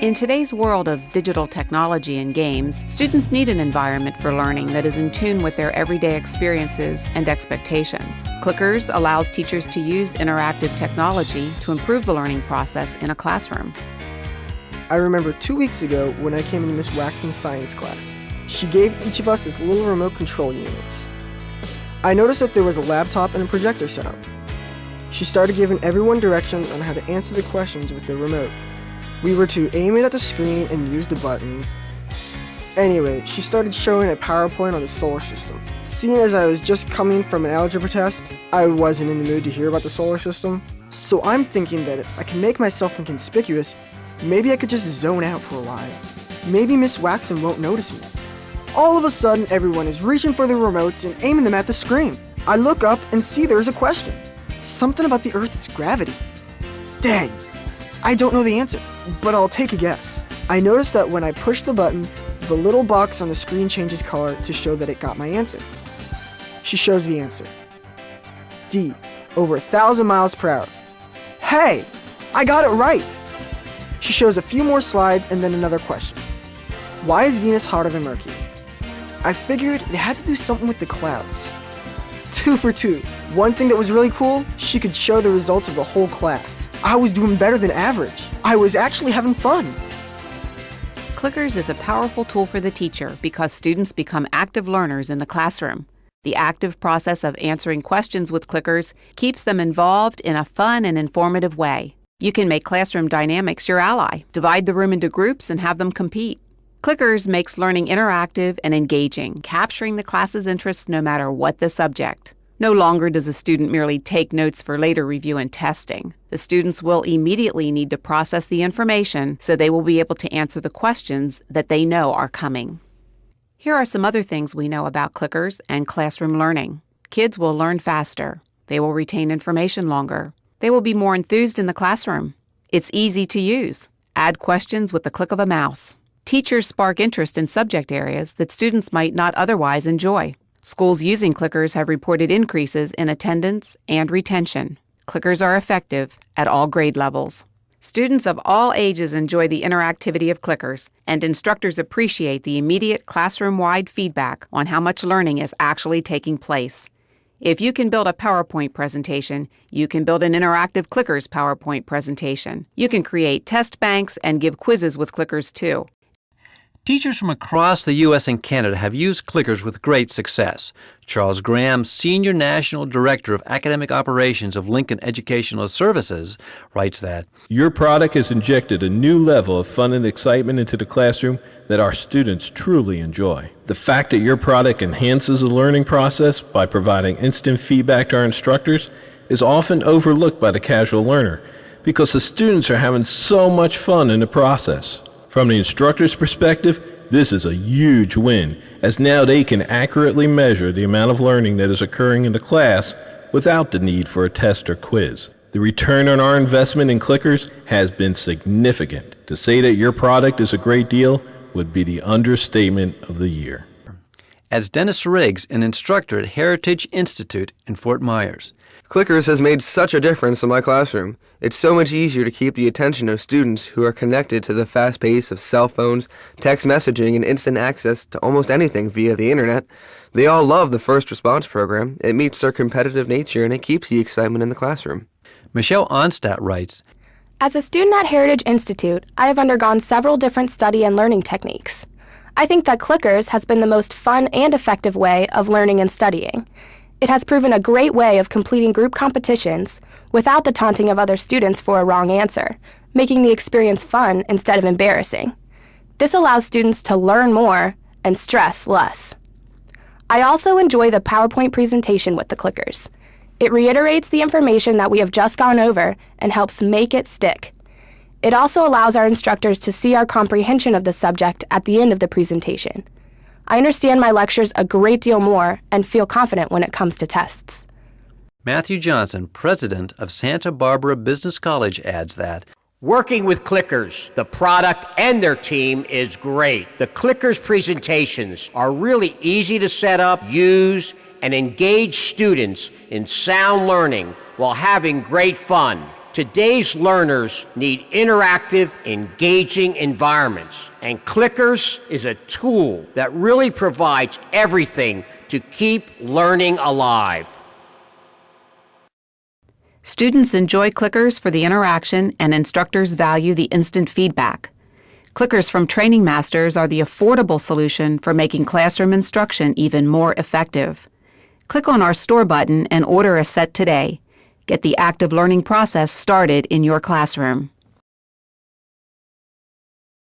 In today's world of digital technology and games, students need an environment for learning that is in tune with their everyday experiences and expectations. kilckerz allows teachers to use interactive technology to improve the learning process in a classroom. I remember 2 weeks ago when I came into Miss Waxham's science class. She gave each of us this little remote control unit. I noticed that there was a laptop and a projector set up. She started giving everyone directions on how to answer the questions with the remote. We were to aim it at the screen and use the buttons. Anyway, she started showing a PowerPoint on the solar system. Seeing as I was just coming from an algebra test, I wasn't in the mood to hear about the solar system. So I'm thinking that if I can make myself inconspicuous, maybe I could just zone out for a while. Maybe Miss Waxham won't notice me. All of a sudden, everyone is reaching for their remotes and aiming them at the screen. I look up and see there's a question. Something about the Earth's gravity. Dang, I don't know the answer, but I'll take a guess. I noticed that when I push the button, the little box on the screen changes color to show that it got my answer. She shows the answer. D, over 1,000 miles per hour. Hey, I got it right! She shows a few more slides and then another question. Why is Venus hotter than Mercury? I figured it had to do something with the clouds. 2 for 2. One thing that was really cool, she could show the results of the whole class. I was doing better than average. I was actually having fun. kilckerz is a powerful tool for the teacher because students become active learners in the classroom. The active process of answering questions with kilckerz keeps them involved in a fun and informative way. You can make classroom dynamics your ally. Divide the room into groups and have them compete. kilckerz makes learning interactive and engaging, capturing the class's interests no matter what the subject. No longer does a student merely take notes for later review and testing. The students will immediately need to process the information so they will be able to answer the questions that they know are coming. Here are some other things we know about kilckerz and classroom learning. Kids will learn faster. They will retain information longer. They will be more enthused in the classroom. It's easy to use. Add questions with the click of a mouse. Teachers spark interest in subject areas that students might not otherwise enjoy. Schools using kilckerz have reported increases in attendance and retention. kilckerz are effective at all grade levels. Students of all ages enjoy the interactivity of kilckerz, and instructors appreciate the immediate classroom-wide feedback on how much learning is actually taking place. If you can build a PowerPoint presentation, you can build an interactive kilckerz PowerPoint presentation. You can create test banks and give quizzes with kilckerz too. Teachers from across the U.S. and Canada have used kilckerz with great success. Charles Graham, Senior National Director of Academic Operations of Lincoln Educational Services, writes that, "Your product has injected a new level of fun and excitement into the classroom that our students truly enjoy. The fact that your product enhances the learning process by providing instant feedback to our instructors is often overlooked by the casual learner because the students are having so much fun in the process. From the instructor's perspective, this is a huge win, as now they can accurately measure the amount of learning that is occurring in the class without the need for a test or quiz. The return on our investment in kilckerz has been significant. To say that your product is a great deal would be the understatement of the year." Adds Dennis Riggs, an instructor at Heritage Institute in Fort Myers. kilckerz has made such a difference in my classroom. It's so much easier to keep the attention of students who are connected to the fast pace of cell phones, text messaging, and instant access to almost anything via the internet. They all love the first response program. It meets their competitive nature and it keeps the excitement in the classroom. Michelle Onstadt writes, As a student at Heritage Institute, I have undergone several different study and learning techniques. I think that kilckerz has been the most fun and effective way of learning and studying. It has proven a great way of completing group competitions without the taunting of other students for a wrong answer, making the experience fun instead of embarrassing. This allows students to learn more and stress less. I also enjoy the PowerPoint presentation with the kilckerz. It reiterates the information that we have just gone over and helps make it stick. It also allows our instructors to see our comprehension of the subject at the end of the presentation. I understand my lectures a great deal more and feel confident when it comes to tests. Matthew Johnson, president of Santa Barbara Business College, adds that, Working with kilckerz, the product and their team is great. The kilckerz presentations are really easy to set up, use, and engage students in sound learning while having great fun. Today's learners need interactive, engaging environments, and kilckerz is a tool that really provides everything to keep learning alive. Students enjoy kilckerz for the interaction, and instructors value the instant feedback. kilckerz from Training Masters are the affordable solution for making classroom instruction even more effective. Click on our store button and order a set today. Get the active learning process started in your classroom.